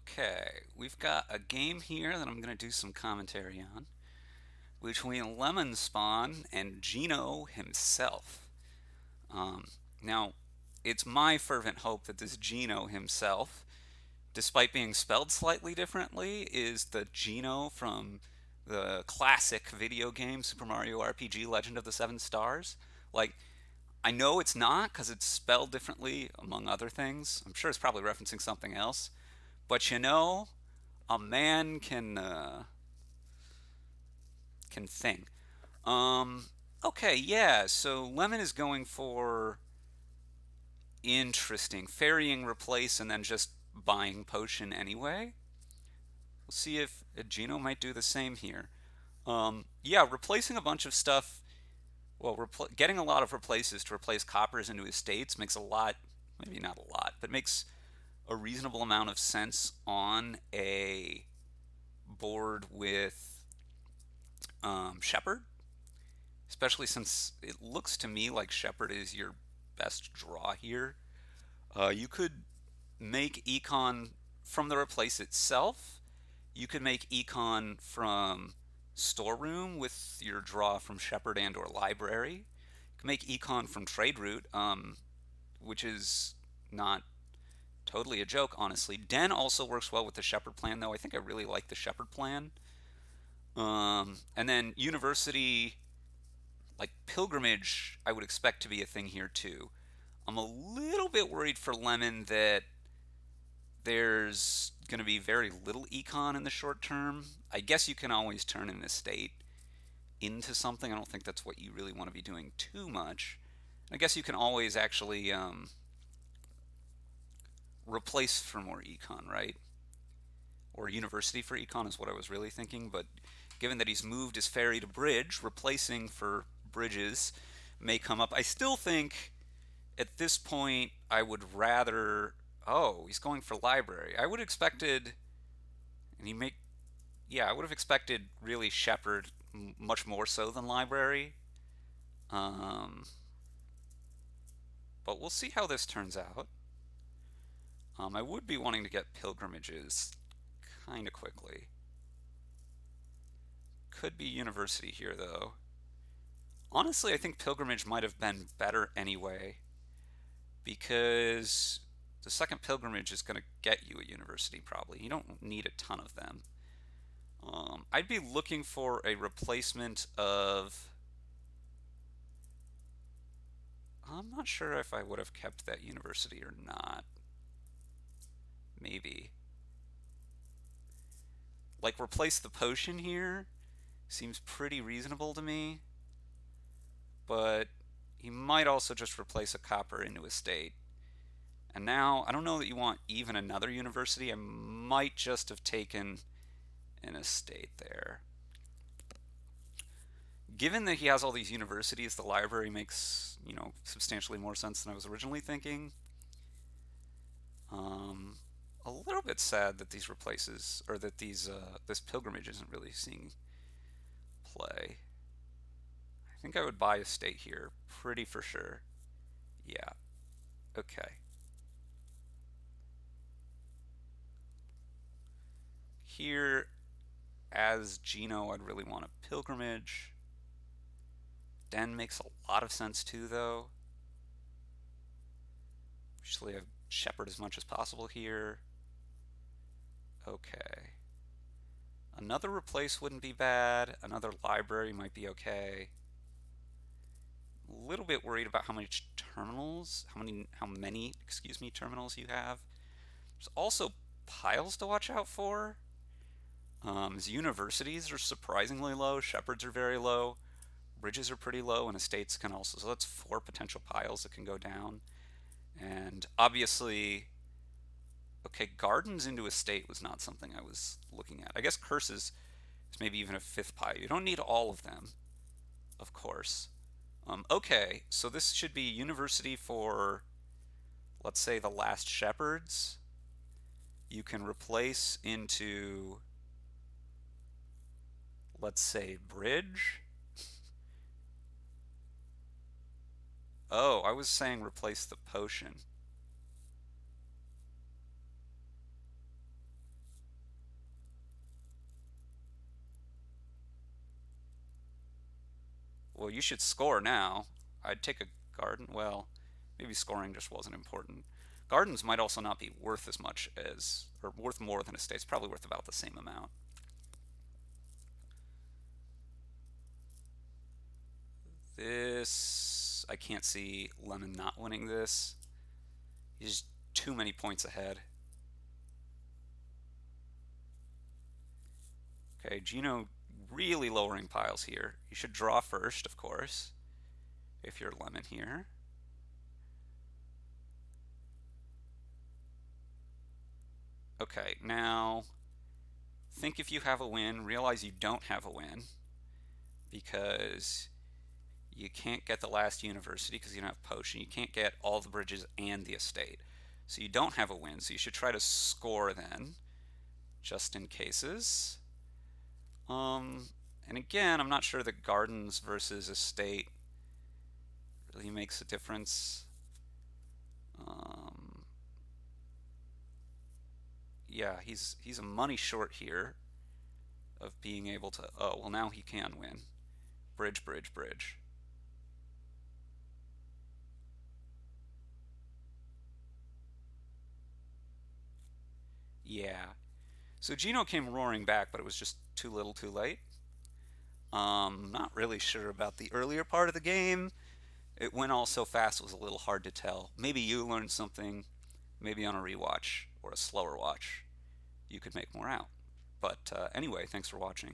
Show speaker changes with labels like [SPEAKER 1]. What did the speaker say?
[SPEAKER 1] Okay, we've got a game here that I'm going to do some commentary on between Lemonspawn and Gino himself. Um, Now, it's my fervent hope that this Gino himself, despite being spelled slightly differently, is the Gino from the classic video game Super Mario RPG Legend of the Seven Stars. Like, I know it's not because it's spelled differently, among other things. I'm sure it's probably referencing something else. But a man can think. Um, okay, yeah. So Lemon is going for interesting ferrying replace and then just buying potion anyway. We'll see if Gino might do the same here. Yeah, replacing a bunch of stuff. Well, getting a lot of replaces to replace coppers into estates makes a lot, maybe not a lot, but makes a reasonable amount of sense on a board with Shepherd, especially since it looks to me like Shepherd is your best draw here. You could make Econ from the replace itself. You could make Econ from Storeroom with your draw from Shepherd and or Library. You can make Econ from Trade Route, which is not totally a joke, honestly. Den also works well with the Shepherd plan, though. I think I really like the Shepherd plan. And then University, like Pilgrimage, I would expect to be a thing here too. I'm a little bit worried for Lemon that there's going to be very little econ in the short term. I guess you can always turn an estate into something. I don't think that's what you really want to be doing too much. I guess you can always actually replace for more econ, right? Or university for econ is what I was really thinking. But given that he's moved his ferry to bridge, replacing for bridges may come up. I still think at this point I would rather. Oh, he's going for library. I would have expected, and he make. Yeah, I would have expected really Shepherd much more so than library. Um, but we'll see how this turns out. I would be wanting to get pilgrimages kind of quickly. Could be university here though. Honestly, I think pilgrimage might have been better anyway because the second pilgrimage is going to get you a university probably. You don't need a ton of them. I'd be looking for a replacement of. I'm not sure if I would have kept that university or not. Maybe. Like, replace the potion here seems pretty reasonable to me, but he might also just replace a copper into a state. And now, I don't know that you want even another university. I might just have taken an estate there. Given that he has all these universities, the library makes, substantially more sense than I was originally thinking. Um, a little bit sad that these replaces, or that this pilgrimage isn't really seeing play. I think I would buy a state here, pretty for sure. Yeah, okay. Here, as Gino, I'd really want a pilgrimage. Den makes a lot of sense too, though. Usually I've shepherd as much as possible here. Okay. Another replace wouldn't be bad. Another library might be okay. A little bit worried about how many terminals you have. There's also piles to watch out for. As universities are surprisingly low, shepherds are very low, bridges are pretty low, and estates can also. So that's four potential piles that can go down. And obviously, okay, gardens into estate was not something I was looking at. I guess curses is maybe even a fifth pile. You don't need all of them, of course. Okay, so this should be university for, let's say, the last shepherds. You can replace into, let's say, bridge. Oh, I was saying replace the potion. Well, you should score now. I'd take a garden. Well, maybe scoring just wasn't important. Gardens might also not be worth as much as, or worth more than estates. Probably worth about the same amount. This, I can't see Lemon not winning this. He's too many points ahead. Okay, Gino really lowering piles here. You should draw first, of course, if you're Lemon here. Okay, now think if you have a win, realize you don't have a win because you can't get the last university because you don't have potion. You can't get all the bridges and the estate. So you don't have a win, so you should try to score then, just in cases. Um, and again, I'm not sure that gardens versus estate really makes a difference. Um, yeah, he's a money short here of being able to. Oh, well, now he can win. Bridge, bridge, bridge. Yeah. So Gino came roaring back, but it was just too little, too late. Not really sure about the earlier part of the game. It went all so fast, it was a little hard to tell. Maybe you learned something, maybe on a rewatch or a slower watch, you could make more out. But anyway, thanks for watching.